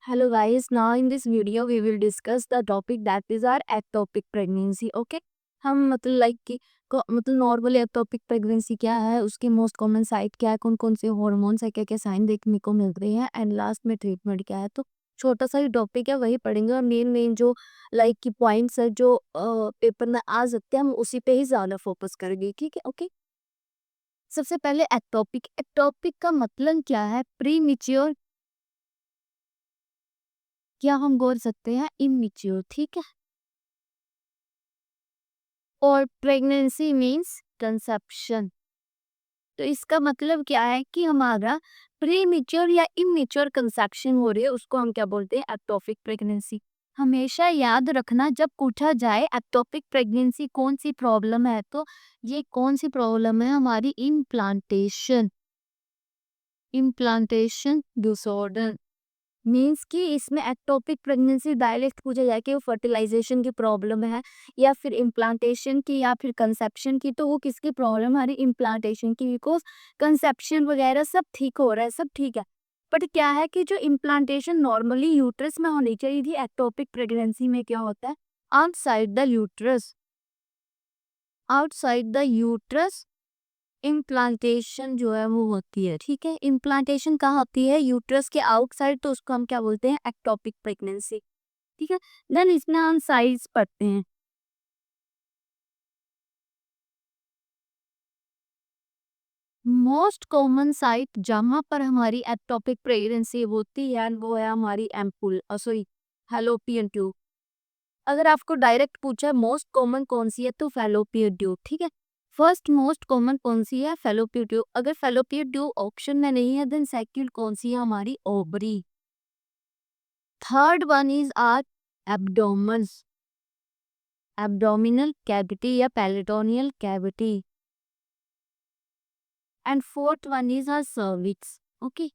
Hello guys, now in this video we will discuss the topic that is our ectopic pregnancy. Okay, हम मतलब like कि मतलब normal ectopic pregnancy क्या है, उसकी मोस्ट कॉमन साइट क्या है, कौन कौन से हॉर्मोन्स है, क्या क्या साइन देखने को मिल रहे हैं एंड लास्ट में ट्रीटमेंट क्या है। तो छोटा सा ही टॉपिक है, वही पढ़ेंगे और मेन मेन जो लाइक की पॉइंट्स है जो पेपर में आ सकते हैं, हम उसी पे ही ज्यादा फोकस करेंगे। ठीक है, ओके। सबसे पहले एक्टोपिक एक्टोपिक का मतलब क्या है? प्री मिच्योर, क्या हम बोल सकते हैं इमेच्योर। ठीक है, और प्रेगनेंसी मीन्स कंसेप्शन। तो इसका मतलब क्या है कि हमारा प्रीमेच्योर या इमेच्योर कंसेप्शन हो रही है, उसको हम क्या बोलते हैं? Ectopic pregnancy. हमेशा याद रखना जब पूछा जाए एक्टोपिक प्रेगनेंसी कौन सी प्रॉब्लम है, तो ये कौन सी प्रॉब्लम है? हमारी इम्प्लांटेशन, इम्प्लांटेशन डिसऑर्डर। मीन्स कि इसमें एक्टोपिक प्रेगनेंसी डायरेक्ट पूछा जाए कि वो फर्टिलाइजेशन की प्रॉब्लम है या फिर इम्प्लांटेशन की या फिर कंसेप्शन की, तो वो किसकी प्रॉब्लम? हमारी इम्प्लांटेशन की, बिकॉज कंसेप्शन वगैरह सब ठीक हो रहा है, सब ठीक है। बट क्या है कि जो इम्प्लांटेशन नॉर्मली यूट्रस में होनी चाहिए थी, एक्टोपिक प्रेगनेंसी में क्या होता है? Outside the uterus, outside the uterus implantation जो है वो होती है। ठीक है, इम्प्लांटेशन कहाँ होती है? यूट्रस के आउटसाइड, तो उसको हम क्या बोलते हैं? Ectopic pregnancy. ठीक है, देन इसमें हम साइज पढ़ते हैं। मोस्ट कॉमन साइट जहां पर हमारी एक्टोपिक प्रेगनेंसी होती है वो है हमारी एम्पुल, सॉरी, फैलोपियन ट्यूब। अगर आपको डायरेक्ट पूछा है मोस्ट कॉमन कौन सी है, तो फैलोपियन ट्यूब। ठीक है, फर्स्ट मोस्ट कॉमन कौन सी है? Fallopian tube. अगर फैलोपियन ट्यूब ऑप्शन में नहीं है, देन सेकंड कौन सी है? हमारी ovary. Third one is our abdomen, abdominal cavity या peritoneal cavity. And fourth one is our cervix. Okay,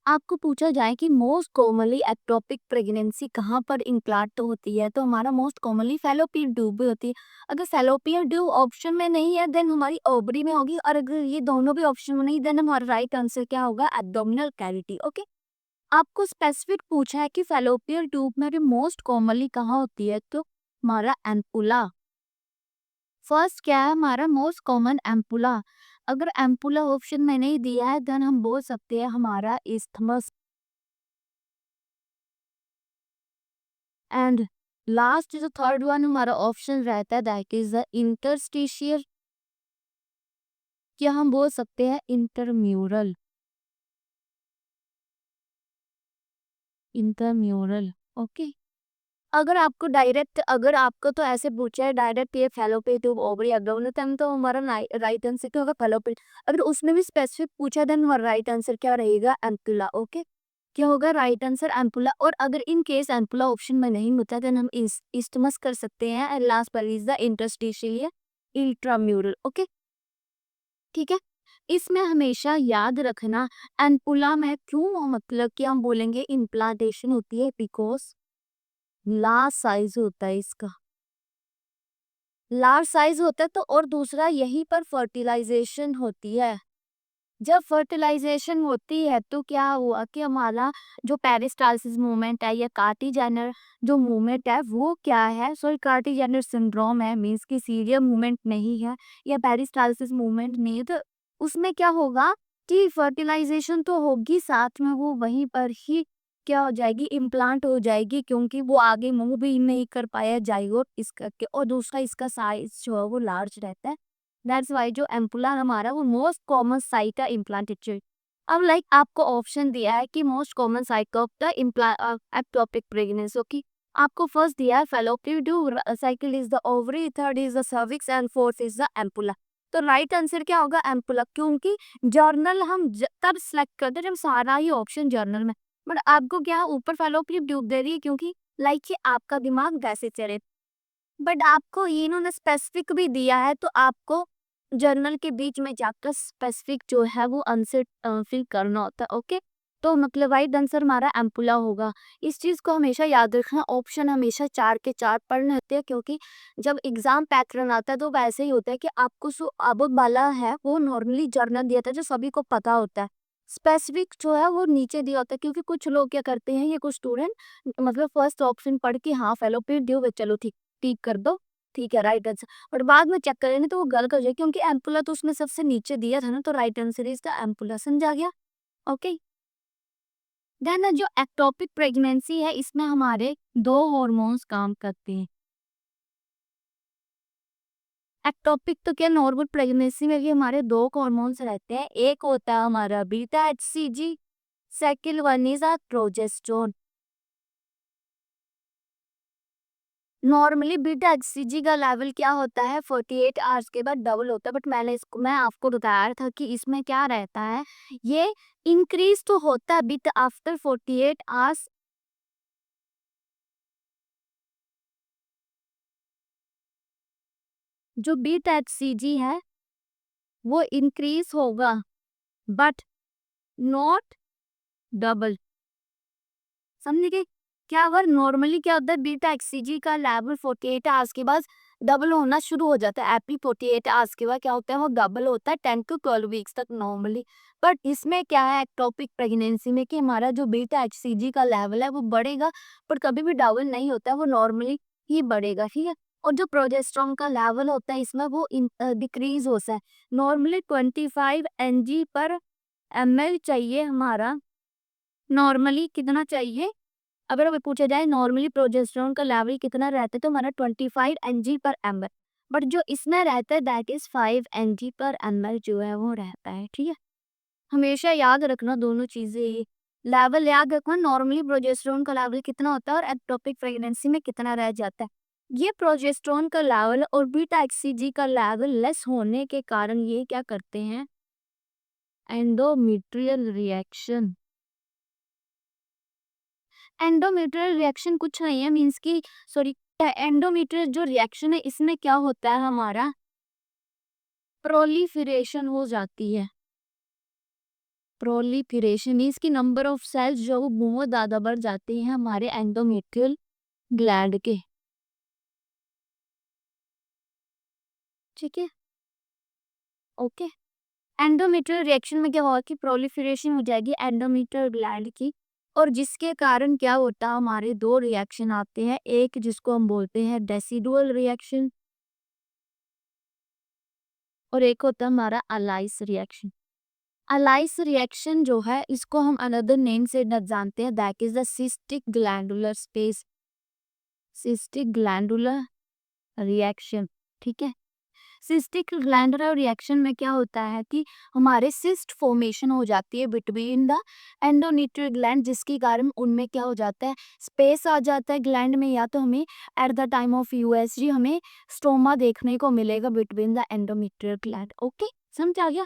आपको पूछा जाए कि मोस्ट कॉमनली एक्टोपिक प्रेगनेंसी कहाँ पर इम्प्लांट होती है, तो हमारा मोस्ट कॉमनली फैलोपियन ट्यूब में होती है। अगर फैलोपियन ट्यूब ऑप्शन में नहीं है, देन हमारी ओवरी में होगी, और अगर ये दोनों भी ऑप्शन में नहीं, देन हमारा राइट आंसर क्या होगा? Abdominal cavity. ओके, आपको स्पेसिफिक पूछा है कि फैलोपियन ट्यूब में भी मोस्ट कॉमनली कहाँ होती है, तो हमारा एम्पुला। फर्स्ट क्या है हमारा? Most common ampulla. अगर एम्पुला ऑप्शन में नहीं दिया है, देन हम बोल सकते हैं हमारा इस्थमस। एंड लास्ट जो थर्ड वन हमारा ऑप्शन रहता है, दैट इज द इंटरस्टिशियल, क्या हम बोल सकते हैं? इंटरम्यूरल, इंटरम्यूरल। ओके, अगर आपको डायरेक्ट, अगर आपको तो ऐसे पूछा है डायरेक्ट ये फैलोपियन ट्यूब ओवरी एब्डोमिनल, तब तो हमारा राइट आंसर क्या होगा? फैलोपियन। अगर उसमें भी स्पेसिफिक पूछा, देन हमारा राइट आंसर क्या रहेगा? एम्पुला। ओके, क्या होगा राइट आंसर? एम्पुला। और अगर इन केस एम्पुला ऑप्शन में नहीं होता, देन हम इस्टमस कर सकते हैं। एंड लास्ट पर is the interstitial, intramural. Okay, ठीक है, इसमें हमेशा याद रखना एम्पुला में क्यों, मतलब कि हम बोलेंगे इम्प्लांटेशन होती है, बिकॉज लार्ज साइज होता है इसका, लार्ज साइज होता है। तो और दूसरा यहीं पर फर्टिलाइजेशन होती है। जब फर्टिलाइजेशन होती है तो क्या हुआ कि हमारा जो पेरिस्टालसिस मूवमेंट है या कार्टी जेनर जो मूवमेंट है वो क्या है? सॉरी, कार्टी जेनर सिंड्रोम है, मीन्स की सीरियम मूवमेंट नहीं है या पेरिस्टालसिस मूवमेंट नहीं है। तो उसमें क्या होगा कि फर्टिलाइजेशन तो होगी, साथ में वो वहीं पर ही क्या हो जाएगी? इम्प्लांट हो जाएगी, क्योंकि वो आगे मूव भी नहीं कर पाया जाइगोट इस करके। और दूसरा इसका साइज जो है वो लार्ज रहता है। दैट्स वाई जो एम्पुला हमारा वो मोस्ट कॉमन साइट है इम्प्लांटेशन। अब लाइक आपको ऑप्शन दिया है कि most common site of the ectopic pregnancy. Okay, आपको फर्स्ट दिया है Fallopian tube, cycle is the ovary, third is the cervix and fourth is the ampulla. तो राइट आंसर क्या होगा? एम्पुला, क्योंकि जर्नल हम तब सिलेक्ट करते हैं जब सारा ही ऑप्शन जर्नल में। बट आपको क्या ऊपर फैलोपियन ट्यूब दे रही है, क्योंकि लाइक कि आपका दिमाग वैसे चले। बट आपको ये इन्होंने स्पेसिफिक भी दिया है, तो आपको जर्नल के बीच में जाकर स्पेसिफिक जो है वो आंसर फिल करना होता है। ओके, तो मतलब राइट आंसर हमारा एम्पुला होगा। इस चीज को हमेशा याद रखना, ऑप्शन हमेशा 4 के 4 पढ़ने होते हैं, क्योंकि जब एग्जाम पैटर्न आता है तो वैसे ही होता है कि आपको जो अब वाला है वो नॉर्मली जर्नल दिया था जो सभी को पता होता है। स्पेसिफिक जो है वो नीचे दिया होता है, क्योंकि कुछ लोग क्या करते हैं, ये कुछ स्टूडेंट मतलब फर्स्ट ऑप्शन पढ़ के हाँ फेलोपियर ट्यूब चलो ठीक ठीक कर दो, ठीक है राइट आंसर, और बाद में चेक करें तो वो गलत हो जाए, क्योंकि एम्पुला तो उसमें सबसे नीचे दिया था ना, तो right answer is the ampulla. समझ आ गया? ओके। देन जो एक्टोपिक प्रेगनेंसी है, इसमें हमारे दो हार्मोन्स काम करते हैं। एक्टोपिक तो क्या, नॉर्मल प्रेगनेंसी में भी हमारे दो हार्मोन्स रहते हैं, एक होता है हमारा beta HCG, second one is progesterone. Normally beta HCG का लेवल क्या होता है, 48 आवर्स के बाद डबल होता है, बट मैं आपको बताया था कि इसमें क्या रहता है, ये इंक्रीज तो होता है बिट आफ्टर 48 आवर्स। जो बीटा एचसीजी है वो इंक्रीज होगा, बट नॉट डबल। समझ गए? क्या अगर नॉर्मली क्या होता है, बीटा एक्सीजी का लेवल 48 आवर्स के बाद डबल होना शुरू हो जाता है, एपी 48 आवर्स के बाद क्या होता है, वो डबल होता है 10 टू 12 वीक्स तक नॉर्मली। बट इसमें क्या है एक्टोपिक प्रेगनेंसी में, कि हमारा जो बीटा एक्सीजी का लेवल है वो बढ़ेगा, पर कभी भी डबल नहीं होता है, वो नॉर्मली ही बढ़ेगा, ठीक है। और जो प्रोजेस्टेरोन का लेवल होता है इसमें वो डिक्रीज होता है, नॉर्मली 25 mg पर ml चाहिए हमारा। नॉर्मली कितना चाहिए, अगर हमें पूछा जाए नॉर्मली प्रोजेस्टेरोन का लेवल कितना रहता है, तो हमारा 25 mg/ml, बट जो इसमें रहता है दैट इज 5 mg/ml जो है वो रहता है, ठीक है। हमेशा याद रखना दोनों चीजें, लेवल याद रखना, नॉर्मली प्रोजेस्टेरोन का लेवल कितना होता है और एक्टोपिक प्रेगनेंसी में कितना रह जाता है। ये प्रोजेस्टेरोन का लेवल और बीटा एक्सीजी का लेवल लेस होने के कारण ये क्या करते हैं, एंडोमेट्रियल रिएक्शन। एंडोमेट्रियल रिएक्शन कुछ नहीं है, मीन्स की सॉरी, एंडोमेट्रियल जो रिएक्शन है इसमें क्या होता है, हमारा प्रोलिफरेशन हो जाती है। प्रोलिफरेशन मीन्स की नंबर ऑफ सेल्स जो वो बहुत ज्यादा बढ़ जाते हैं हमारे एंडोमेट्रियल ग्लैंड के, ठीक है। ओके। एंडोमेट्रियल रिएक्शन में क्या होगा कि प्रोलिफरेशन हो जाएगी एंडोमेट्रियल ग्लैंड की, और जिसके कारण क्या होता है, हमारे दो रिएक्शन आते हैं, एक जिसको हम बोलते हैं डेसिडुअल रिएक्शन, और एक होता है हमारा अलाइस रिएक्शन। अलाइस रिएक्शन जो है इसको हम अनदर नेम से जानते हैं, that is the cystic glandular space, cystic glandular reaction, ठीक है। सिस्टिक ग्लैंडुलर रिएक्शन में क्या होता है कि हमारे सिस्ट फॉर्मेशन हो जाती है बिटवीन द एंडोमेट्रियल ग्लैंड, जिसके कारण उनमें क्या हो जाता है, स्पेस आ जाता है ग्लैंड में, या तो हमें at the time of USG हमें स्टोमा देखने को मिलेगा between the endometrial gland. Okay, समझ आ गया?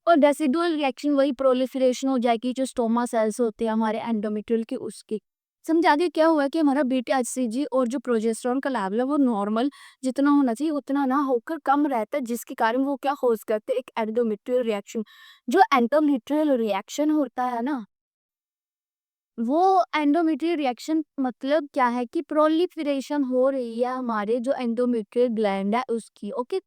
और रेसिडुअल रिएक्शन वही प्रोलिफरेशन हो जाएगी जो स्टोमा सेल्स होते हैं हमारे एंडोमेट्रियल के, उसकी। समझ आ गया क्या हुआ कि हमारा बीटा एचसीजी और जो प्रोजेस्टेरोन का लेवल है वो नॉर्मल जितना होना चाहिए उतना ना होकर कम रहता है, जिसके कारण वो क्या होस्ट करते हैं, एक एंडोमेट्रियल रिएक्शन। जो एंडोमेट्रियल रिएक्शन होता है ना, वो एंडोमेट्रियल रिएक्शन मतलब क्या है कि प्रोलिफरेशन हो रही है हमारे जो एंडोमेट्रियल ग्लैंड है उसकी। ओके,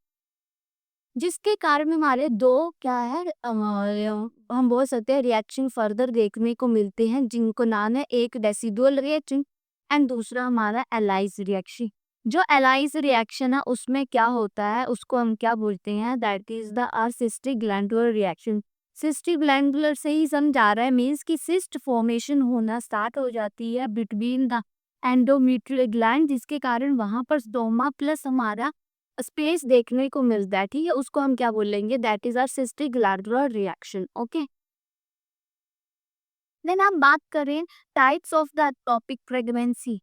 जिसके कारण हमारे दो क्या है हम बोल सकते हैं रिएक्शन फर्दर देखने को मिलते हैं, जिनको नाम है एक डेसिडुअल रिएक्शन एंड दूसरा हमारा एलाइज रिएक्शन। जो एलाइज रिएक्शन है उसमें क्या होता है, उसको हम क्या बोलते हैं, that is the cystic glandular reaction. Cystic glandular से ही समझा रहा है, मीन्स की सिस्ट फॉर्मेशन होना स्टार्ट हो जाती है बिटवीन द एंडोमेट्रियल ग्लैंड, जिसके कारण वहां पर स्टोमा प्लस हमारा स्पेस देखने को मिलता है, ठीक है। उसको हम क्या बोलेंगे, that is are cystic glandular reaction. Okay, then हम बात करें types of the topic pregnancy.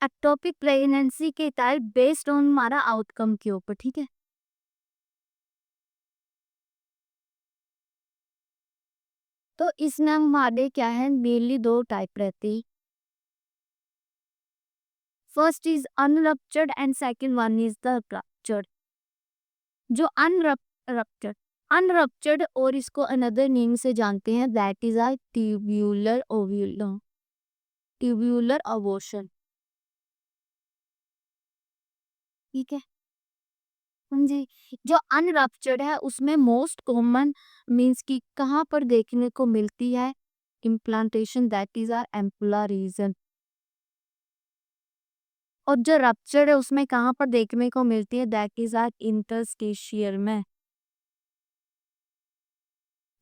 Ectopic pregnancy के टाइप बेस्ड ऑन हमारा आउटकम के ऊपर, ठीक है। तो इसमें हमारे क्या है, मेनली दो टाइप रहती है। First is unruptured and second one is the ruptured. जो अनरप्चर्ड अनरप्चर्ड और इसको अनदर नेम से जानते हैं, that is a tubular ovular, tubular abortion, ठीक है। हाँ जी, जो अनरप्चर्ड है उसमें मोस्ट कॉमन मीन्स कि कहाँ पर देखने को मिलती है implantation, that is are ampullar region. और जो रप्चर्ड है उसमें कहाँ पर देखने को मिलती है, दैट इज आर इंटरस्टिशियल में।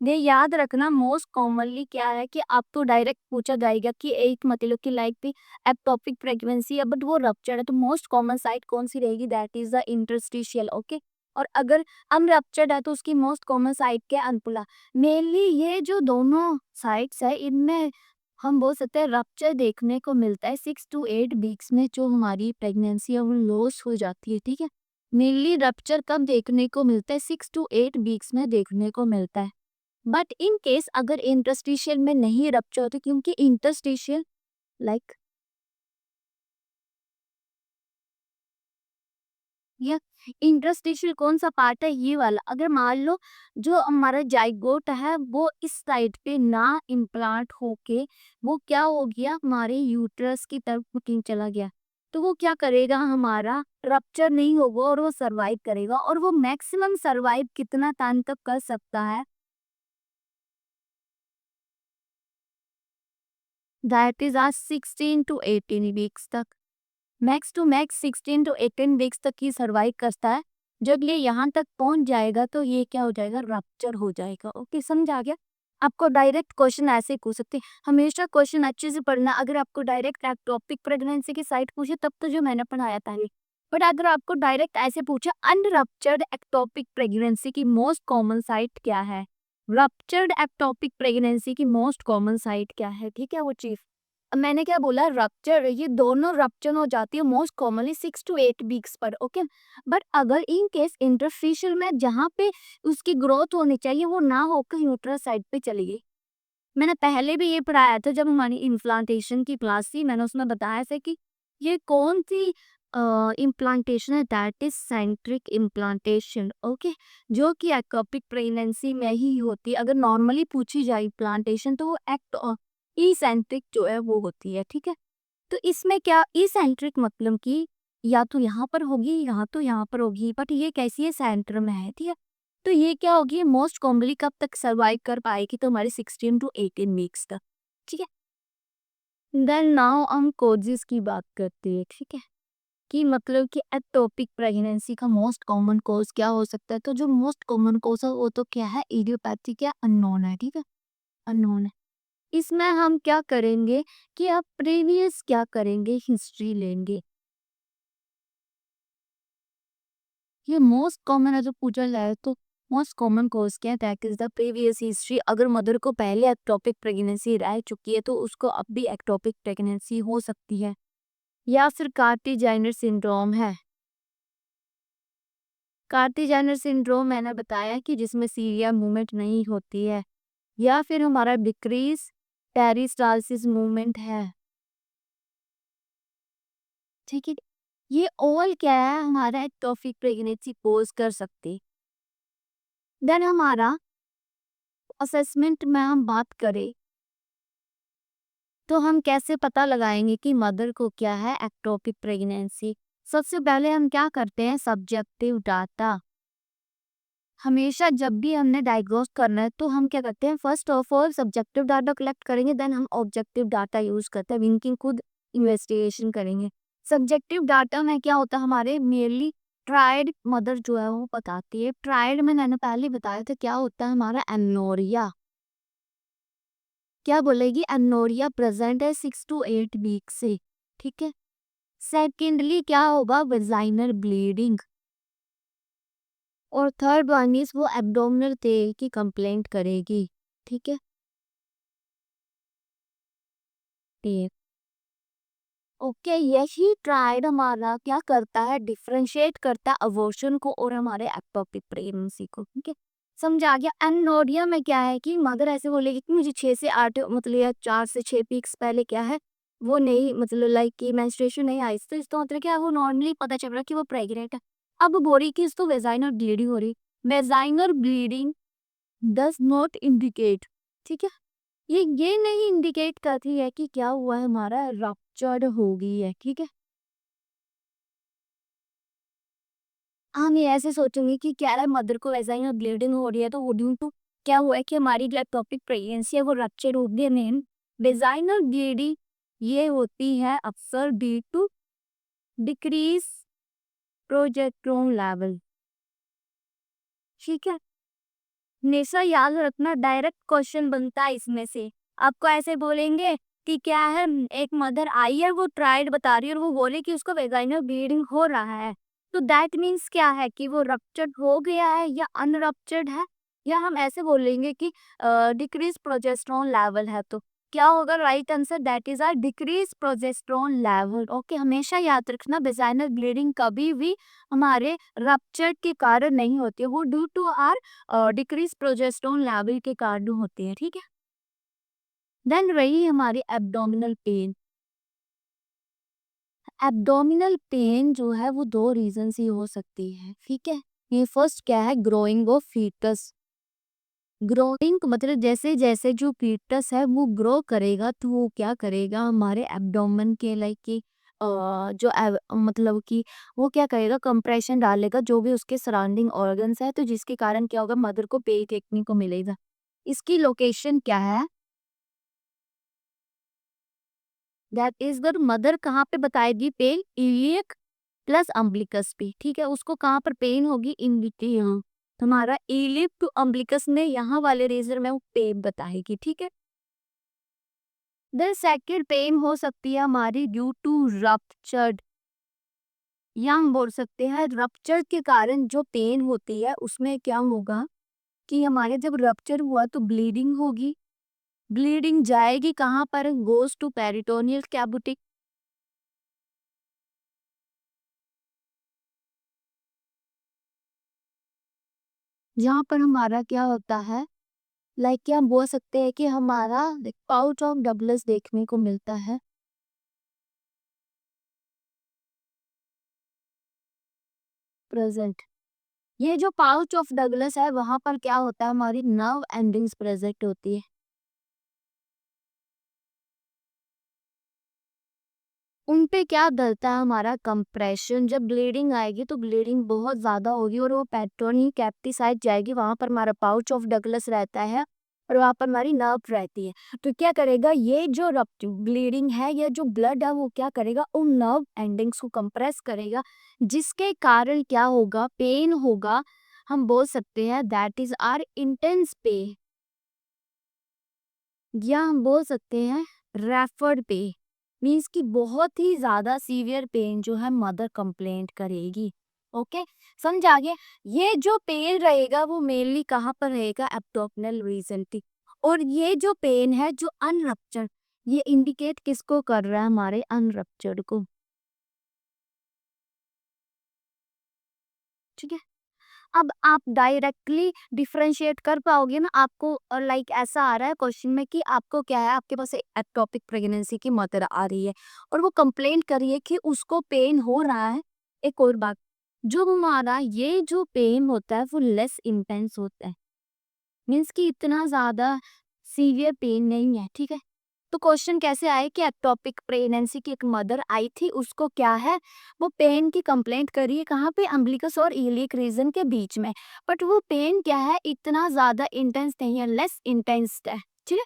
ये याद रखना मोस्ट कॉमनली क्या है कि आपको डायरेक्ट पूछा जाएगा कि एक मतलब कि लाइक भी एक्टोपिक प्रेगनेंसी है बट वो रप्चर्ड है, तो मोस्ट कॉमन साइट कौन सी रहेगी, that is the interstitial. Okay, और अगर अनरप्चर्ड है तो उसकी मोस्ट कॉमन साइट क्या है, अनपुला। मेनली ये जो दोनों साइट्स है इनमें हम बोल सकते हैं रप्चर देखने को मिलता है 6 to 8 वीक्स में, जो हमारी प्रेगनेंसी है वो लॉस हो जाती है। ठीक है, मेनली रप्चर कब देखने को मिलता है, 6 to 8 वीक्स में देखने को मिलता है। बट इन केस अगर इंटरस्टिशियल में नहीं रप्चर होती, क्योंकि इंटरस्टिशियल लाइक या इंटरस्टिशियल कौन सा पार्ट है, ये वाला। अगर मान लो जो हमारा जाइगोट है वो इस साइड पे ना इम्प्लांट होके वो क्या हो गया, हमारे यूट्रस की तरफ बुकिंग चला गया, तो वो क्या करेगा, हमारा रप्चर नहीं होगा और वो सरवाइव करेगा। और वो मैक्सिमम सरवाइव कितना टाइम तक कर सकता है, दैट इज आज 16 to 18 वीक्स तक। Max to max 16 to 18 weeks तक ही सर्वाइव करता है। जब ये यहाँ तक पहुंच जाएगा तो ये क्या हो जाएगा, रप्चर हो जाएगा। ओके, समझ आ गया। आपको डायरेक्ट क्वेश्चन ऐसे ही पूछ सकते हैं, हमेशा क्वेश्चन अच्छे से पढ़ना। अगर आपको डायरेक्ट टॉपिक प्रेगनेंसी की साइट पूछे तब तो जो मैंने पढ़ाया था नहीं, बट अगर आपको डायरेक्ट ऐसे पूछा अनरप्चर्ड एक्टोपिक प्रेगनेंसी की मोस्ट कॉमन साइट क्या है, रप्चर्ड एक्टोपिक प्रेगनेंसी की मोस्ट कॉमन साइट क्या है, ठीक है वो चीज। मैंने क्या बोला, रप्चर, ये दोनों रप्चर हो जाती है मोस्ट कॉमनली 6 to 8 वीक्स पर। ओके, बट अगर इन केस इंटरफिशियल में जहाँ पे उसकी ग्रोथ होनी चाहिए वो ना होकर यूट्रस साइड पे चली गई। मैंने पहले भी ये पढ़ाया था जब हमारी इम्प्लांटेशन की क्लास थी, मैंने उसमें बताया था कि ये कौन सी इम्प्लांटेशन है, that is centric implantation. Okay, जो कि एक्टोपिक प्रेगनेंसी में ही होती है। अगर नॉर्मली पूछी जाए इम्प्लांटेशन तो वो इसेंट्रिक जो है वो होती है। ठीक है, तो इसमें क्या इसेंट्रिक मतलब कि या तो यहाँ पर होगी या तो यहाँ पर होगी, बट ये कैसी है, सेंटर में है। ठीक है, तो ये क्या होगी, मोस्ट कॉमनली कब तक सर्वाइव कर पाएगी, तो हमारे 16 to 18 वीक्स तक। ठीक है, देन नाउ हम कोजेस की बात करते हैं। ठीक है, कि मतलब कि एक्टोपिक प्रेगनेंसी का मोस्ट कॉमन कॉज क्या हो सकता है, तो जो मोस्ट कॉमन कॉज है वो तो क्या है, इडियोपैथिक या अननोन है। ठीक है, अननोन है। इसमें हम क्या करेंगे कि आप प्रीवियस क्या करेंगे, हिस्ट्री लेंगे। ये मोस्ट कॉमन है जो पूछा जाए तो मोस्ट कॉमन कॉज क्या है, that is the previous history. अगर मदर को पहले एक्टोपिक प्रेगनेंसी रह चुकी है तो उसको अब भी एक्टोपिक प्रेगनेंसी हो सकती है। या फिर कार्टी जाइनर सिंड्रोम है। कार्टी जाइनर सिंड्रोम मैंने बताया कि जिसमें सीरिया मूवमेंट नहीं होती है। या फिर हमारा डिक्रीज पेरिस्टालसिस मूवमेंट है। ठीक है, ये ऑल क्या है, हमारा एक्टोपिक प्रेगनेंसी कोज कर सकती। देन हमारा असेसमेंट में हम बात करें तो हम कैसे पता लगाएंगे कि मदर को क्या है एक्टोपिक प्रेगनेंसी। सबसे पहले हम क्या करते हैं, सब्जेक्टिव डाटा। हमेशा जब भी हमने डायग्नोस करना है तो हम क्या करते हैं, first of all subjective data collect करेंगे, देन हम ऑब्जेक्टिव डाटा यूज करते हैं, इनकी खुद इन्वेस्टिगेशन करेंगे। सब्जेक्टिव डाटा में क्या होता है, हमारे मेनली ट्राइड मदर जो है वो बताती है। ट्राइड में मैंने पहले बताया था क्या होता है, हमारा एमनोरिया। क्या बोलेगी, एमनोरिया प्रेजेंट है 6 to 8 वीक से। ठीक है, सेकेंडली क्या होगा, वेजाइनल ब्लीडिंग। और थर्ड वन इज वो एब्डोमिनल तेल की कंप्लेंट करेगी। ठीक है, ठीक। ओके, यही ट्राइड हमारा क्या करता है, डिफरेंशिएट करता है अबॉर्शन को और हमारे एक्टोपिक प्रेगनेंसी को। ठीक है, समझ आ गया। एनोरिया में क्या है कि मदर ऐसे बोलेगी कि मुझे 6 से 8 मतलब या 4 से 6 वीक्स पहले क्या है, वो नहीं मतलब लाइक कि मेंस्ट्रुएशन नहीं आई, तो इसका मतलब क्या है, वो नॉर्मली पता चल रहा है कि वो प्रेग्नेंट है। अब बोल रही कि इसको वेजाइनल ब्लीडिंग हो रही। Vaginal bleeding does not indicate, ठीक है, ये नहीं इंडिकेट करती है कि क्या हुआ है, हमारा रप्चर्ड हो गई है। ठीक है, हम ये ऐसे सोचेंगे कि क्या है, मदर को वैजाइनल ब्लीडिंग हो रही है तो वो ड्यू टू क्या हुआ है कि हमारी जो एक्टोपिक प्रेगनेंसी है वो रप्चर हो गई है। मेन वेजाइनल ब्लीडिंग ये होती है अक्सर due to decrease progesterone level. ठीक है, हमेशा याद रखना, डायरेक्ट क्वेश्चन बनता है इसमें से। आपको ऐसे बोलेंगे कि क्या है, एक मदर आई है, वो ट्राइड बता रही है और वो बोले कि उसको वेजाइनल ब्लीडिंग हो रहा है, तो दैट मीन्स क्या है कि वो रप्चर्ड हो गया है या अनरप्चर्ड है। या हम ऐसे बोलेंगे कि डिक्रीज प्रोजेस्टेरोन लेवल है, तो क्या होगा right answer, that is are decrease progesterone level. Okay, हमेशा याद रखना वेजाइनल ब्लीडिंग कभी भी हमारे रप्चर के कारण नहीं होती है, वो due to are decrease progesterone level के कारण होती है। ठीक है, देन रही हमारी एब्डोमिनल पेन। एब्डोमिनल पेन जो है वो दो रीजन से हो सकती है। ठीक है, ये फर्स्ट क्या है, ग्रोइंग ऑफ फीटस। ग्रोइंग मतलब जैसे जैसे जो फीटस है वो ग्रो करेगा तो वो क्या करेगा, हमारे एब्डोमेन के लाइक कि मतलब कि वो क्या करेगा, कंप्रेशन डालेगा जो भी उसके सराउंडिंग ऑर्गन्स है, तो जिसके कारण क्या होगा, मदर को पेन देखने को मिलेगा। इसकी लोकेशन क्या है, दैट इज द मदर कहाँ पे बताएगी पेन, इलियक प्लस अम्बिलिकस पे। ठीक है, उसको कहाँ पर पेन होगी, इन बिटवीन, यहाँ हमारा इलिप टू अम्बिलिकस में, यहाँ वाले रीजन में वो पेन बताएगी। ठीक है, देन सेकंड पेन हो सकती है हमारी ड्यू टू रप्चर्ड, या हम बोल सकते हैं रप्चर के कारण जो पेन होती है उसमें क्या होगा कि हमारे जब रप्चर हुआ तो ब्लीडिंग होगी। ब्लीडिंग जाएगी कहाँ पर, गोज टू पेरिटोनियल कैविटी। जहाँ पर हमारा क्या होता है, लाइक क्या हम बोल सकते हैं कि हमारा पाउच ऑफ डबल्स देखने को मिलता है। प्रेजेंट, ये जो पाउच ऑफ डगलस है वहां पर क्या होता है, हमारी नर्व एंडिंग्स प्रेजेंट होती है। उन पे क्या डलता है, हमारा कंप्रेशन। जब ब्लीडिंग आएगी तो ब्लीडिंग बहुत ज़्यादा होगी और वो पेट्रोनी कैविटी साइड जाएगी, वहाँ पर हमारा पाउच ऑफ डगलस रहता है और वहाँ पर हमारी नर्व रहती है। तो क्या करेगा, ये जो रप्ट ब्लीडिंग है या जो ब्लड है वो क्या करेगा, उन नर्व एंडिंग्स को कंप्रेस करेगा, जिसके कारण क्या होगा, पेन होगा। हम बोल सकते हैं that is are intense pain, या हम बोल सकते हैं रेफर्ड पे, मीन्स कि बहुत ही ज्यादा सीवियर पेन जो है मदर कंप्लेंट करेगी। ओके, समझ आ गया। ये जो पेन रहेगा वो मेनली कहाँ पर रहेगा, एब्डोमिनल रीजन थी। और ये जो पेन है जो अनरप्चर्ड, ये इंडिकेट किसको कर रहा है, हमारे अनरप्चर्ड को। ठीक है, अब आप डायरेक्टली डिफरेंशिएट कर पाओगे ना, आपको लाइक ऐसा आ रहा है क्वेश्चन में कि आपको क्या है, आपके पास एक एक्टोपिक प्रेगनेंसी की मदर आ रही है और वो कंप्लेंट कर रही है कि उसको पेन हो रहा है। एक और बात, जो हमारा ये जो पेन होता है वो लेस इंटेंस होता है, मीन्स कि इतना ज्यादा सीवियर पेन नहीं है। ठीक है, तो क्वेश्चन कैसे आए कि एक्टोपिक प्रेगनेंसी की एक मदर आई थी, उसको क्या है, वो पेन की कंप्लेंट करी है कहाँ पे, अम्बिलिकस और इलियक रीजन के बीच में। बट वो पेन क्या है, इतना ज्यादा इंटेंस नहीं है, लेस इंटेंस है। ठीक है,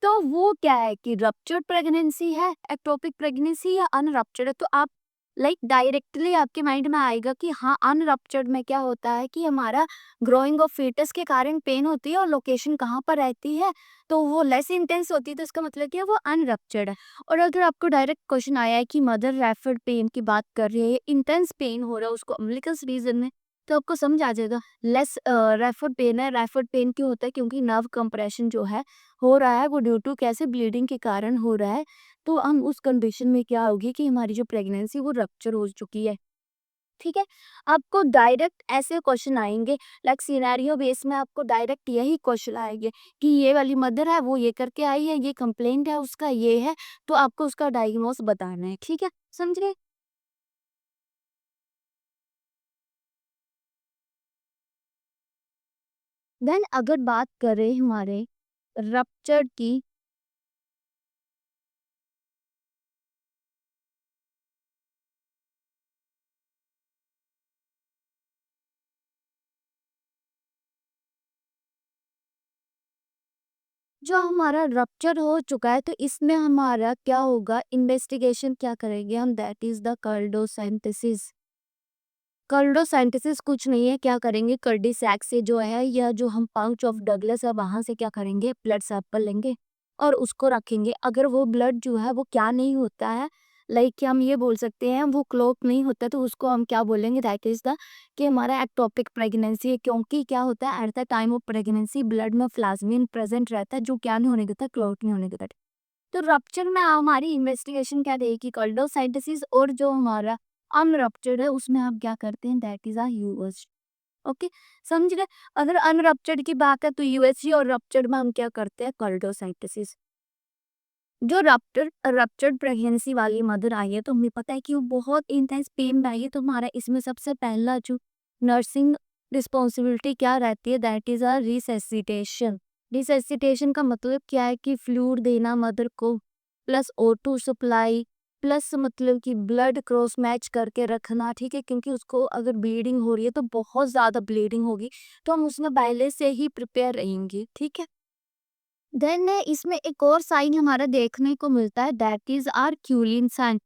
तो वो क्या है कि रप्चर्ड प्रेगनेंसी है, एक्टोपिक प्रेगनेंसी या अनरप्चर्ड है। तो आप लाइक डायरेक्टली आपके माइंड में आएगा कि हाँ, अनरप्चर्ड में क्या होता है कि हमारा ग्रोइंग ऑफ फीटस के कारण पेन होती है और लोकेशन कहाँ पर रहती है, तो वो लेस इंटेंस होती है, तो इसका मतलब क्या है, वो अनरप्चर्ड है। और अगर आपको डायरेक्ट क्वेश्चन आया है कि मदर रेफर्ड पेन की बात कर रही है, इंटेंस पेन हो रहा है उसको अम्बिलिकस रीजन में, तो आपको समझ आ जाएगा लेस रेफर्ड पेन है। रेफर्ड पेन क्यों होता है, क्योंकि नर्व कंप्रेशन जो है हो रहा है वो ड्यू टू कैसे, ब्लीडिंग के कारण हो रहा है। तो हम उस कंडीशन में क्या होगी कि हमारी जो प्रेगनेंसी वो रप्चर हो चुकी है। ठीक है, आपको डायरेक्ट ऐसे क्वेश्चन आएंगे, लाइक सिनेरियो बेस में आपको डायरेक्ट यही क्वेश्चन आएंगे कि ये वाली मदर है, वो ये करके आई है, ये कंप्लेंट है उसका ये है, तो आपको उसका डायग्नोस बताना है। ठीक है, समझ गए। देन अगर बात करें हमारे रप्चर की, जो हमारा रप्चर हो चुका है तो इसमें हमारा क्या होगा, इन्वेस्टिगेशन क्या करेंगे हम, दैट इज द कार्डोसाइंथेसिस। कार्डोसाइंथेसिस कुछ नहीं है, क्या करेंगे, कार्डियक से जो है या जो हम पाउच ऑफ डगलस है वहां से क्या करेंगे, ब्लड सैंपल लेंगे और उसको रखेंगे। अगर वो ब्लड जो है वो क्या नहीं होता है, लाइक हम ये बोल सकते हैं वो क्लॉट नहीं होता, तो उसको हम क्या बोलेंगे, दैट इज द कि हमारा एक्टोपिक प्रेगनेंसी है। क्योंकि क्या होता है, at the time of pregnancy blood में प्लाज्मिन प्रेजेंट रहता है जो क्या नहीं होने देता, क्लॉट नहीं होने देता। तो रप्चर में हमारी इन्वेस्टिगेशन क्या रहेगी, कार्डियोसाइटोसिस, और जो हमारा अनरप्चर्ड है उसमें हम क्या करते हैं, that is uh USG. Okay, समझ गए। अगर अनरप्चर्ड की बात है तो यूएसजी, और रप्चर्ड में हम क्या करते हैं, कार्डियोसाइटोसिस। जो रप्चर्ड प्रेगनेंसी वाली मदर आई है तो हमें पता है कि वो बहुत इंटेंस पेन में आई है, तो हमारा इसमें सबसे पहला जो नर्सिंग रिस्पॉन्सिबिलिटी क्या रहती है, that is a resuscitation. Resuscitation का मतलब क्या है कि फ्लूइड देना मदर को, प्लस O2 सप्लाई, प्लस मतलब कि ब्लड क्रॉस मैच करके रखना, ठीक है, क्योंकि उसको अगर ब्लीडिंग हो रही है तो बहुत ज़्यादा ब्लीडिंग होगी, तो हम उसमें पहले से ही प्रिपेयर रहेंगे, ठीक है। देन इसमें एक और साइन हमारा देखने को मिलता है, that is our Cullen sign.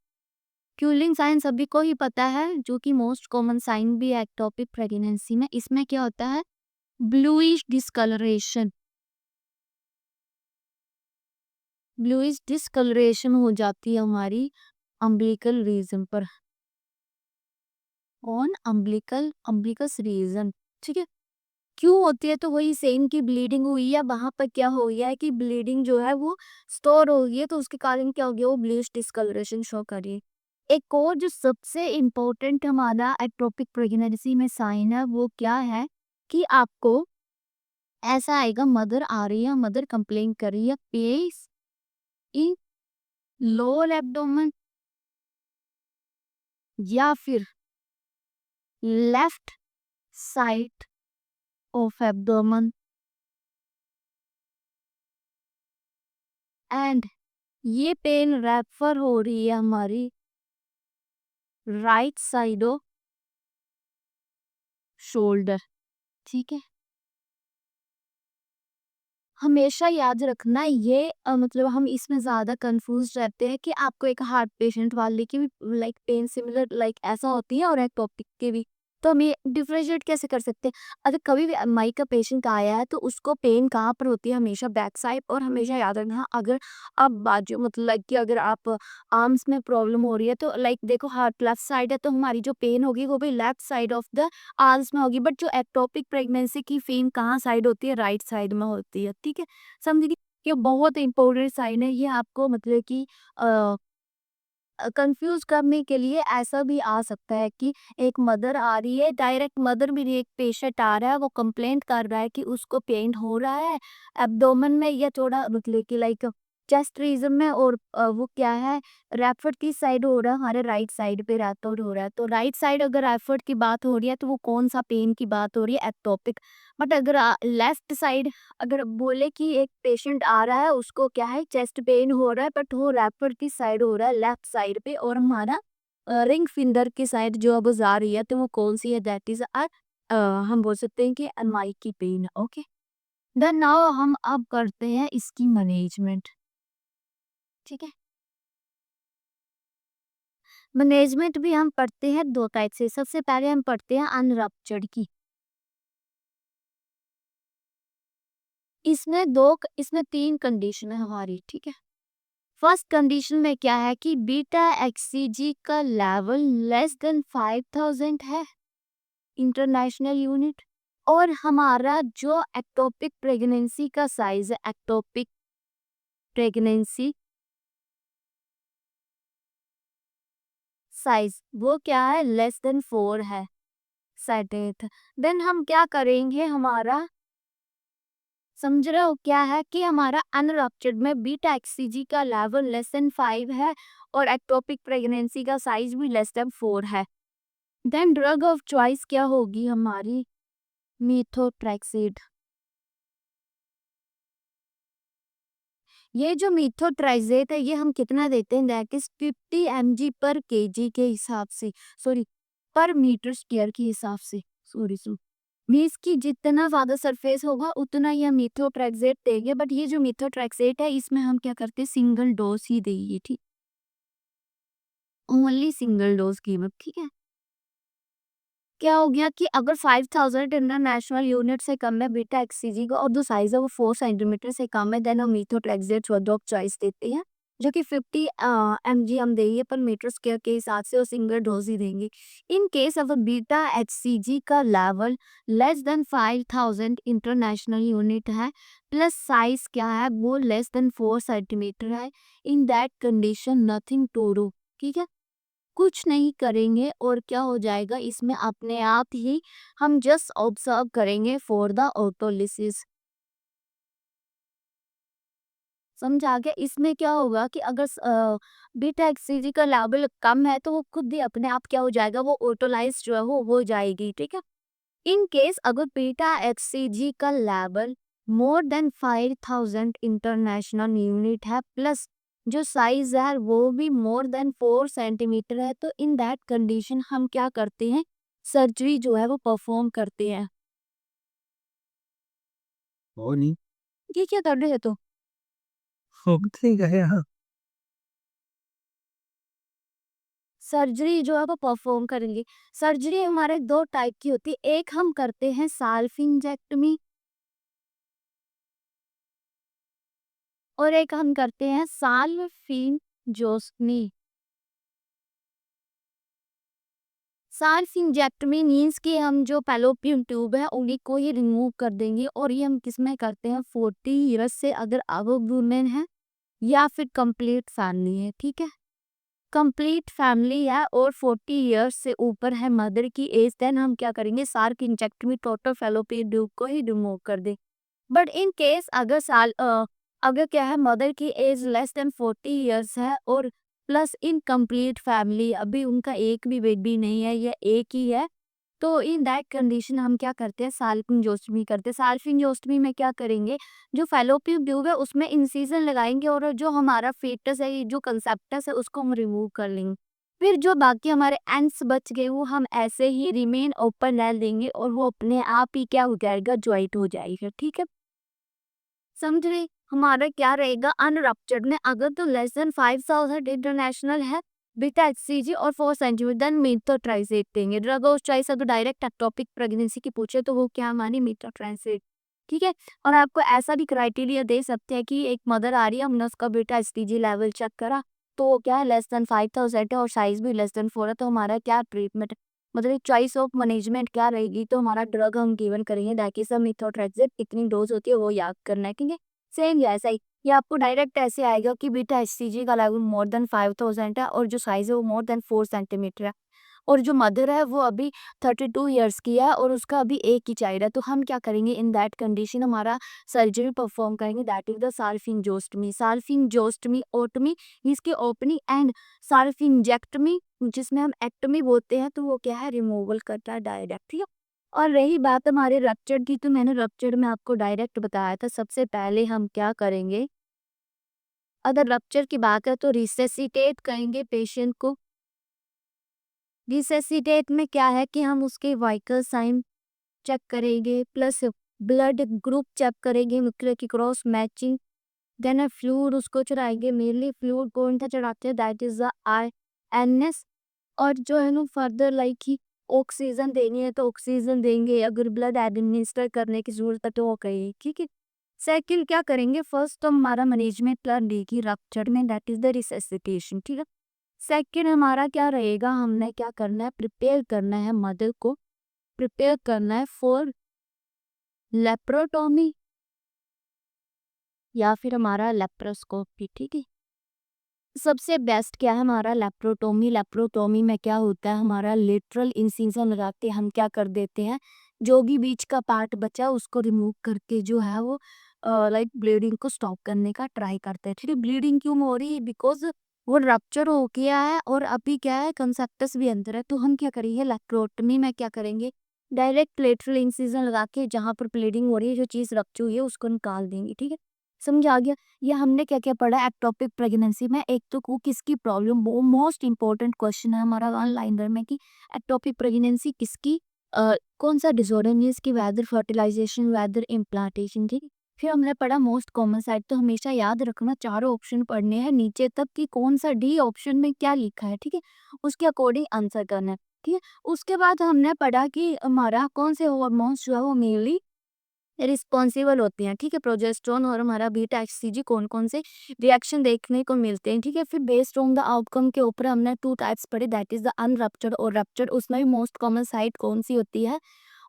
Cullen sign सभी को ही पता है, जो कि मोस्ट कॉमन साइन भी है एक्टोपिक प्रेगनेंसी में। इसमें क्या होता है, ब्लूइश डिस्कलरेशन, ब्लूइश डिस्कलरेशन हो जाती है हमारी अम्बिलिकल रीजन पर, ऑन अम्बिलिकस रीजन, ठीक है। क्यों होती है, तो वही सेम की ब्लीडिंग हुई है, वहां पर क्या हो गया है कि ब्लीडिंग जो है वो स्टोर हो गई है, तो उसके कारण क्या हो गया, वो ब्लूइश डिस्कलरेशन शो कर रही है। एक और जो सबसे इम्पोर्टेंट हमारा एक्टोपिक प्रेगनेंसी में साइन है वो क्या है, कि आपको ऐसा आएगा, मदर आ रही है, मदर कंप्लेन कर रही है, पेस इन लोअर एब्डोमेन या फिर left side of abdomen, and ये पेन रेफर हो रही है हमारी राइट साइड ऑफ शोल्डर, ठीक है। हमेशा याद रखना ये मतलब हम इसमें ज़्यादा कंफ्यूज रहते हैं कि आपको एक हार्ट पेशेंट वाले की भी लाइक पेन सिमिलर लाइक ऐसा होती है और एक टॉपिक के भी, तो हम ये डिफरेंशिएट कैसे कर सकते हैं। अगर कभी भी एमआई का पेशेंट आया है तो उसको पेन कहाँ पर होती है, हमेशा बैक साइड, और हमेशा याद रखना अगर आप बाजू मतलब लाइक कि अगर आप आर्म्स में प्रॉब्लम हो रही है तो लाइक देखो हार्ट लेफ्ट साइड है तो हमारी जो पेन होगी वो भी left side of the arms में होगी, बट जो एक्टोपिक प्रेगनेंसी की पेन कहाँ साइड होती है, राइट साइड में होती है, ठीक है। समझ गए। ये बहुत इंपॉर्टेंट साइन है, ये आपको मतलब कि कंफ्यूज करने के लिए ऐसा भी आ सकता है कि एक मदर आ रही है, डायरेक्ट मदर भी नहीं, एक पेशेंट आ रहा है वो कंप्लेंट कर रहा है कि उसको पेन हो रहा है एब्डोमेन में या थोड़ा मतलब कि लाइक चेस्ट रीजन में, और वो क्या है, रेफर की साइड हो रहा है, हमारे राइट साइड पे रेफर हो रहा है, तो राइट साइड अगर रेफर की बात हो रही है तो वो कौन सा पेन की बात हो रही है, एक्टोपिक। बट अगर लेफ्ट साइड अगर बोले कि एक पेशेंट आ रहा है उसको क्या है, चेस्ट पेन हो रहा है, बट वो रेफर की साइड हो रहा है लेफ्ट साइड पे, और हमारा रिंग फिंगर की साइड जो अब जा रही है तो वो कौन सी है, दैट इज हम बोल सकते हैं कि एमआई की पेन है, ओके। देन नाउ हम अब करते हैं इसकी मैनेजमेंट, ठीक है। मैनेजमेंट भी हम पढ़ते हैं दो टाइप से, सबसे पहले हम पढ़ते हैं अनरप्चर्ड की। इसमें तीन कंडीशन है हमारी, ठीक है। फर्स्ट कंडीशन में क्या है कि बीटा एक्सीजी का लेवल लेस देन 5000 है, इंटरनेशनल यूनिट, और हमारा जो एक्टोपिक प्रेगनेंसी का साइज है, एक्टोपिक प्रेगनेंसी साइज वो क्या है, लेस देन 4 है, सेटेथ। देन हम क्या करेंगे, हमारा समझ रहे हो क्या है कि हमारा अनरप्चर्ड में बीटा एक्सीजी का लेवल लेस देन 5 है और एक्टोपिक प्रेगनेंसी का साइज भी लेस देन 4 है। देन ड्रग ऑफ चॉइस क्या होगी हमारी, मीथोट्रेक्सेड। ये जो मीथोट्राइजेट है ये हम कितना देते हैं, दैट इज 50 mg पर केजी के हिसाब से, सॉरी पर मीटर स्क्वायर के हिसाब से, सॉरी। मीन्स कि जितना ज़्यादा सरफेस होगा उतना ही हम मीथोट्रेक्सेट देंगे, बट ये जो मीथोट्रेक्सेट है इसमें हम क्या करते हैं, सिंगल डोज ही देंगे, ठीक, ओनली सिंगल डोज कीमत, ठीक है। क्या हो गया कि अगर 5000 इंटरनेशनल यूनिट से कम है बीटा एक्ससीजी का और जो साइज है वो 4 सेंटीमीटर से कम है, देन हम मीथोट्रेक्सेट ड्रग चॉइस देते हैं, जो कि 50 mg हम देंगे पर मीटर स्क्वायर के हिसाब से, और सिंगल डोज ही देंगे। इन केस अगर बीटा एचसीजी का level less than 5000 international unit है, प्लस साइज क्या है वो लेस देन 4 सेंटीमीटर है, in that condition nothing to do, ठीक है, कुछ नहीं करेंगे, और क्या हो जाएगा इसमें अपने आप ही हम जस्ट ऑब्जर्व करेंगे फॉर द ऑटोलिसिस। समझ आ गया? इसमें क्या होगा कि अगर बीटा एक्ससीजी का लेवल कम है तो वो खुद ही अपने आप क्या हो जाएगा, वो ऑटोलाइज जो है वो हो जाएगी, ठीक है। इन केस अगर बीटा एक्ससीजी का level more than 5000 international unit है, प्लस जो साइज है वो भी मोर देन 4 सेंटीमीटर है, तो इन दैट कंडीशन हम क्या करते हैं, सर्जरी जो है वो परफॉर्म करते हैं। हो नहीं। ये क्या कर रहे हैं तो हो ठीक है हाँ। सर्जरी जो है वो परफॉर्म करेंगे। सर्जरी हमारे दो टाइप की होती है, एक हम करते हैं साल्फिंजेक्टमी और एक हम करते हैं साल्फिंजोस्टमी। साल्फिंजेक्टमी मीन्स कि हम जो फैलोपियन ट्यूब है उन्हीं को ही रिमूव कर देंगे, और ये हम किसमें करते हैं, 40 ईयर्स से अगर अबव वुमेन है या फिर कंप्लीट फैमिली है, ठीक है। कंप्लीट फैमिली है और 40 ईयर्स से ऊपर है मदर की एज, देन हम क्या करेंगे, साल्फिंजेक्टमी, टोटल फैलोपियन ट्यूब को ही रिमूव कर दे। बट इन केस अगर क्या है, मदर की एज लेस देन 40 ईयर्स है और प्लस इनकम्प्लीट फैमिली, अभी उनका एक भी बेबी नहीं है या एक ही है, तो इन दैट कंडीशन हम क्या करते हैं, साल्फिंजोस्टमी करते हैं। साल्फिंजोस्टमी में क्या करेंगे, जो फैलोपियन ट्यूब है उसमें इंसिजन लगाएंगे और जो हमारा फेटस है, ये जो कंसेप्टस है उसको हम रिमूव कर लेंगे। फिर जो बाकी हमारे एंड्स बच गए वो हम ऐसे ही रिमेन ओपन रह देंगे और वो अपने आप ही क्या हो जाएगा, ज्वाइंट हो जाएगा, ठीक है। समझ रहे? हमारा क्या रहेगा, अनरप्चर्ड में अगर तो लेस देन 5000 इंटरनेशनल है, बीटा एचसीजी और 4 सेंटीमीटर, देन मीथोट्रेक्सेट देंगे। ड्रग ऑफ चॉइस अगर डायरेक्ट एक्टोपिक प्रेगनेंसी की पूछे तो वो क्या मानी, मीथोट्रेक्सेट, ठीक है। और आपको ऐसा भी क्राइटेरिया दे सकते हैं कि एक मदर आ रही है, हमने उसका बीटा एचसीजी लेवल चेक करा तो वो क्या है, लेस देन 5000 है और साइज भी लेस देन 4 है, तो हमारा क्या ट्रीटमेंट, मतलब चॉइस ऑफ मैनेजमेंट क्या रहेगी, तो हमारा ड्रग हम गिवन करेंगे, दैट इज मीथोट्रेक्सेट, कितनी डोज होती है वो याद करना है, ठीक है। सेम ये ऐसा ही, ये आपको डायरेक्ट ऐसे आएगा कि बीटा एचसीजी का लेवल मोर देन 5000 है और जो साइज है वो मोर देन 4 सेंटीमीटर है, और जो मदर है वो अभी 32 ईयर्स की है और उसका अभी एक ही चाइल्ड है, तो हम क्या करेंगे, इन दैट कंडीशन हमारा सर्जरी परफॉर्म करेंगे, दैट इज द साल्फिंजोस्टमी। साल्फिंजोस्टमी ओटमी इसकी ओपनिंग एंड साल्फिंजेक्टमी जिसमें हम एक्टमी बोलते हैं, तो वो क्या है, रिमूवल करता है डायरेक्ट, ठीक है। और रही बात हमारे रप्चर की, तो मैंने रप्चर में आपको डायरेक्ट बताया था, सबसे पहले हम क्या करेंगे, अगर रप्चर की बात है तो रिसेसिटेट करेंगे पेशेंट को। रिसेसिटेट में क्या है कि हम उसके वाइटल साइन चेक करेंगे, प्लस ब्लड ग्रुप चेक करेंगे, न्यूक्लियर की क्रॉस मैचिंग, देन फ्लूइड उसको चढ़ाएंगे, मेनली फ्लूइड कौन सा चढ़ाते हैं, दैट इज द INS। और जो है ना फर्दर लाइक ही ऑक्सीजन देनी है तो ऑक्सीजन देंगे, अगर ब्लड एडमिनिस्टर करने की जरूरत है तो वो करेंगे, ठीक है। सेकंड क्या करेंगे, फर्स्ट तो हमारा मैनेजमेंट प्लान देगी रप्चर में, दैट इज द रिसेसिटेशन, ठीक है। सेकंड हमारा क्या रहेगा, हमने क्या करना है, प्रिपेयर करना है मदर को, प्रिपेयर करना है फॉर लेप्रोटोमी या फिर हमारा लेप्रोस्कोपी, ठीक है। सबसे बेस्ट क्या है हमारा लेप्रोटोमी। लेप्रोटोमी में क्या होता है, हमारा लिटरल इंसिजन लगाते हम क्या कर देते हैं, जो भी बीच का पार्ट बचा उसको रिमूव करके जो है वो लाइक ब्लीडिंग को स्टॉप करने का ट्राई करते हैं, ठीक है। ब्लीडिंग क्यों हो रही है, बिकॉज वो रप्चर हो गया है और अभी क्या है, कंसेप्टस भी अंदर है, तो हम क्या करेंगे, लेप्रोटोमी में क्या करेंगे, डायरेक्ट लेटरल इंसिजन लगा के जहाँ पर ब्लीडिंग हो रही है, जो चीज़ रप्चर हुई है उसको निकाल देंगे, ठीक है। समझ आ गया? ये हमने क्या-क्या पढ़ा एक्टोपिक प्रेगनेंसी में, एक तो को किसकी प्रॉब्लम, वो मोस्ट इंपॉर्टेंट क्वेश्चन है हमारा वन लाइनर में कि एक्टोपिक प्रेगनेंसी किसकी कौन सा डिसऑर्डर मीन्स कि वेदर फर्टिलाइजेशन वेदर इम्प्लांटेशन, ठीक है। फिर हमने पढ़ा मोस्ट कॉमन साइट, तो हमेशा याद रखना चारों ऑप्शन पढ़ने हैं नीचे तक कि कौन सा डी ऑप्शन में क्या लिखा है, ठीक है। उसके अकॉर्डिंग आंसर करना है, ठीक है। उसके बाद हमने पढ़ा कि हमारा कौन से हार्मोन्स जो है वो मेनली रिस्पॉन्सिबल होते हैं, ठीक है। प्रोजेस्टेरोन और हमारा बीटा एचसीजी कौन कौन से रिएक्शन देखने को मिलते हैं, ठीक है। फिर बेस्ड ऑन द आउटकम के ऊपर हमने 2 टाइप्स पढ़े, दैट इज द अनरप्चर्ड और रप्चर्ड। उसमें भी मोस्ट कॉमन साइट कौन सी होती है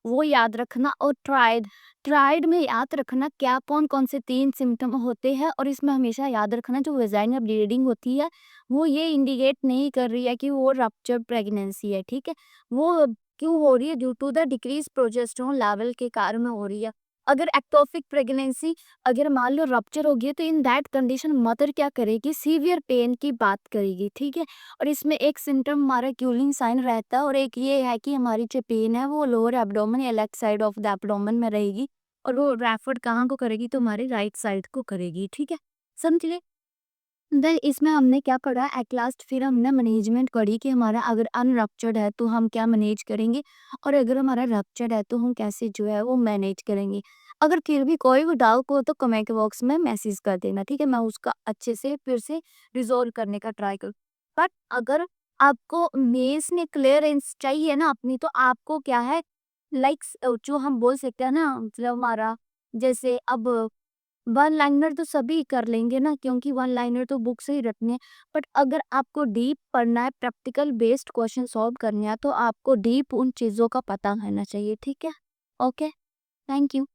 वो याद रखना। और ट्राइड, ट्राइड में याद रखना क्या कौन कौन से 3 सिम्टम होते हैं। और इसमें हमेशा याद रखना जो वेजाइनल ब्लीडिंग होती है वो ये इंडिकेट नहीं कर रही है कि वो रप्चर्ड प्रेगनेंसी है, ठीक है। वो क्यों हो रही है? Due to the decrease progesterone level के कारण हो रही है। अगर एक्टोपिक प्रेगनेंसी अगर मान लो रप्चर हो गई तो इन दैट कंडीशन मदर क्या करेगी? सीवियर पेन की बात करेगी, ठीक है। और इसमें एक सिम्टम हमारा क्यूलिंग साइन रहता है और एक ये है कि हमारी जो पेन है वो लोअर एब्डोमेन या left side of the abdomen में रहेगी और वो रेफर कहाँ को करेगी? तो हमारे राइट साइड को करेगी, ठीक है। समझ देन इसमें हमने क्या पढ़ा एट लास्ट, फिर हमने मैनेजमेंट पढ़ी कि हमारा अगर अनरप्चर्ड है तो हम क्या मैनेज करेंगे और अगर हमारा रप्चर्ड है तो हम कैसे जो है वो मैनेज करेंगे। अगर फिर भी कोई भी डाउट हो तो कमेंट बॉक्स में मैसेज कर देना, ठीक है। मैं उसका अच्छे से फिर से रिजोल्व करने का ट्राई करूँ। बट अगर आपको मेंस में क्लियरेंस चाहिए ना अपनी, तो आपको क्या है लाइक जो हम बोल सकते हैं ना, मतलब हमारा जैसे अब वन लाइनर तो सभी कर लेंगे ना, क्योंकि वन लाइनर तो बुक से ही रटने हैं। बट अगर आपको डीप पढ़ना है, प्रैक्टिकल बेस्ड क्वेश्चन सॉल्व करने हैं, तो आपको डीप उन चीज़ों का पता रहना चाहिए, ठीक है। Okay, thank you.